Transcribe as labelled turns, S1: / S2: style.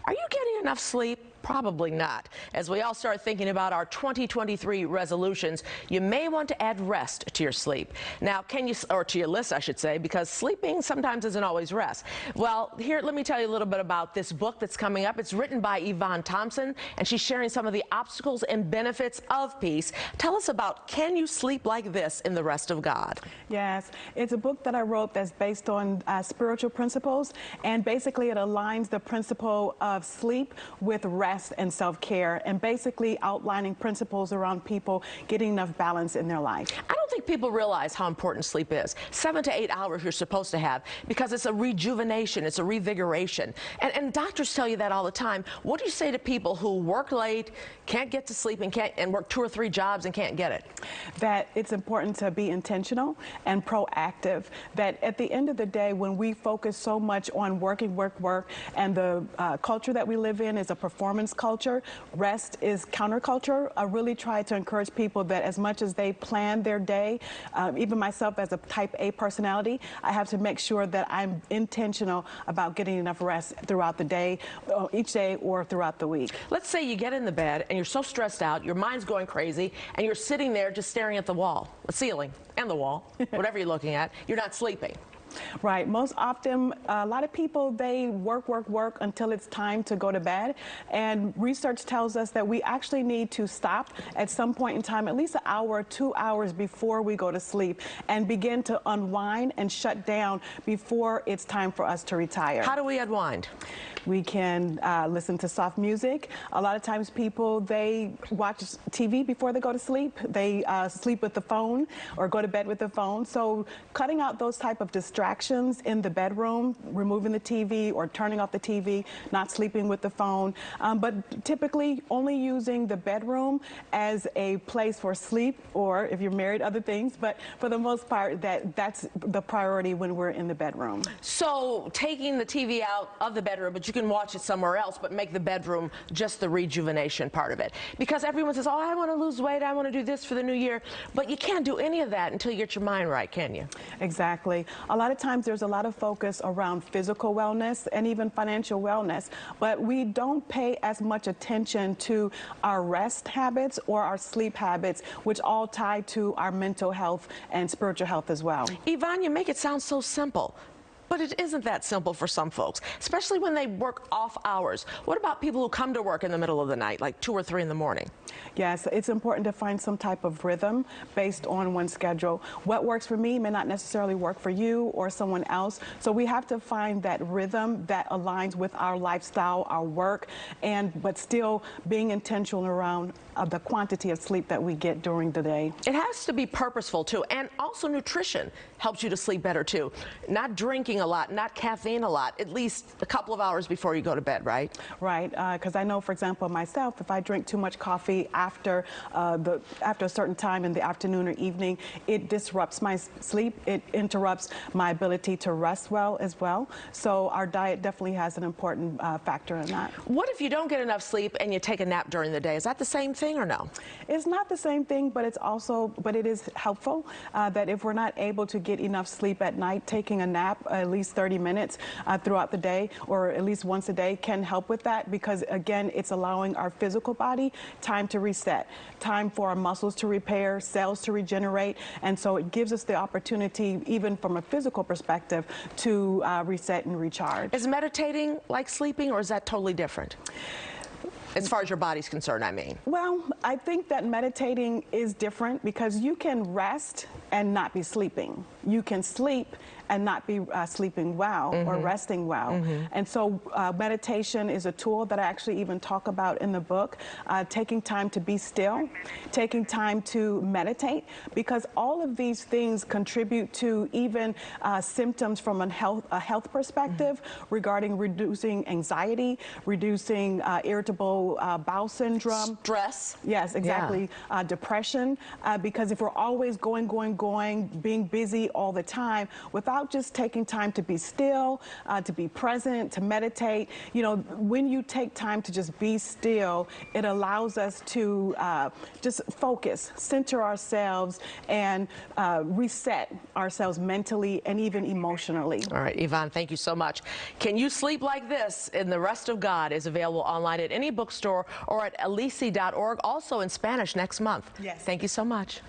S1: Are you getting enough sleep? Probably not. As we all start thinking about our 2023 resolutions, you may want to add rest to your sleep. Now, or to your list, I should say, because sleeping sometimes isn't always rest. Well, here, let me tell you a little bit about this book that's coming up. It's written by Yvonne Thompson, and she's sharing some of the obstacles and benefits of peace. Tell us about Can You Sleep Like This in the Rest of God?
S2: Yes, it's a book that I wrote that's based on spiritual principles, and basically it aligns the principle of sleep with rest and self-care, and basically outlining principles around people getting enough balance in their life.
S1: I don't think people realize how important sleep is. 7 to 8 hours you're supposed to have, because it's a rejuvenation, it's a revigoration. And doctors tell you that all the time. What do you say to people who work late, can't get to sleep, and work 2 or 3 jobs and can't get it?
S2: That it's important to be intentional and proactive. That at the end of the day, when we focus so much on work, and the culture that we live in is a performance culture, rest is counterculture. I really try to encourage people that as much as they plan their day, even myself as a type A personality, I have to make sure that I'm intentional about getting enough rest throughout the day, each day or throughout the week.
S1: Let's say you get in the bed and you're so stressed out, your mind's going crazy, and you're sitting there just staring at the wall, the ceiling, and the wall, whatever you're looking at, you're not sleeping.
S2: Right. Most often, a lot of people, they work until it's time to go to bed. And research tells us that we actually need to stop at some point in time, at least an hour, 2 hours before we go to sleep, and begin to unwind and shut down before it's time for us to retire.
S1: How do we unwind?
S2: We can listen to soft music. A lot of times people, they watch TV before they go to sleep. They sleep with the phone or go to bed with the phone. So cutting out those type of distractions in the bedroom, removing the TV or turning off the TV, not sleeping with the phone, but typically only using the bedroom as a place for sleep, or if you're married, other things. But for the most part, that's the priority when we're in the bedroom.
S1: So taking the TV out of the bedroom, but you can watch it somewhere else, but make the bedroom just the rejuvenation part of it. Because everyone says, oh, I want to lose weight, I want to do this for the new year. But you can't do any of that until you get your mind right, can you?
S2: Exactly. A lot of times there's a lot of focus around physical wellness and even financial wellness, but we don't pay as much attention to our rest habits or our sleep habits, which all tie to our mental health and spiritual health as well.
S1: Yvonne, you make it sound so simple. But it isn't that simple for some folks, especially when they work off hours. What about people who come to work in the middle of the night, like 2 or 3 in the morning?
S2: Yes, it's important to find some type of rhythm based on one's schedule. What works for me may not necessarily work for you or someone else. So we have to find that rhythm that aligns with our lifestyle, our work, but still being intentional around the quantity of sleep that we get during the day.
S1: It has to be purposeful too, and also nutrition helps you to sleep better too. Not drinking a lot, not caffeine a lot, at least a couple of hours before you go to bed, right?
S2: Right, because I know, for example, myself, if I drink too much coffee after a certain time in the afternoon or evening, it disrupts my sleep. It interrupts my ability to rest well as well. So our diet definitely has an important factor in that.
S1: What if you don't get enough sleep and you take a nap during the day? Is that the same thing or no?
S2: It's not the same thing, but it is helpful that if we're not able to get enough sleep at night, taking a nap at least 30 minutes throughout the day, or at least once a day, can help with that, because again, it's allowing our physical body time to reset, time for our muscles to repair, cells to regenerate, and so it gives us the opportunity, even from a physical perspective, to reset and recharge.
S1: Is meditating like sleeping, or is that totally different? As far as your body's concerned, I mean.
S2: Well, I think that meditating is different, because you can rest and not be sleeping. You can sleep and not be sleeping well or resting well. And so meditation is a tool that I actually even talk about in the book, taking time to be still, taking time to meditate, because all of these things contribute to even symptoms from a health perspective regarding reducing anxiety, reducing irritable bowel syndrome.
S1: Stress.
S2: Yes, exactly. Yeah. Depression, because if we're always going, being busy all the time, without about just taking time to be still, to be present, to meditate. You know, when you take time to just be still, it allows us to just focus, center ourselves, and reset ourselves mentally and even emotionally.
S1: All right, Yvonne, thank you so much. Can You Sleep Like This? In the Rest of God is available online at any bookstore or at alisi.org, also in Spanish next month.
S2: Yes.
S1: Thank you so much.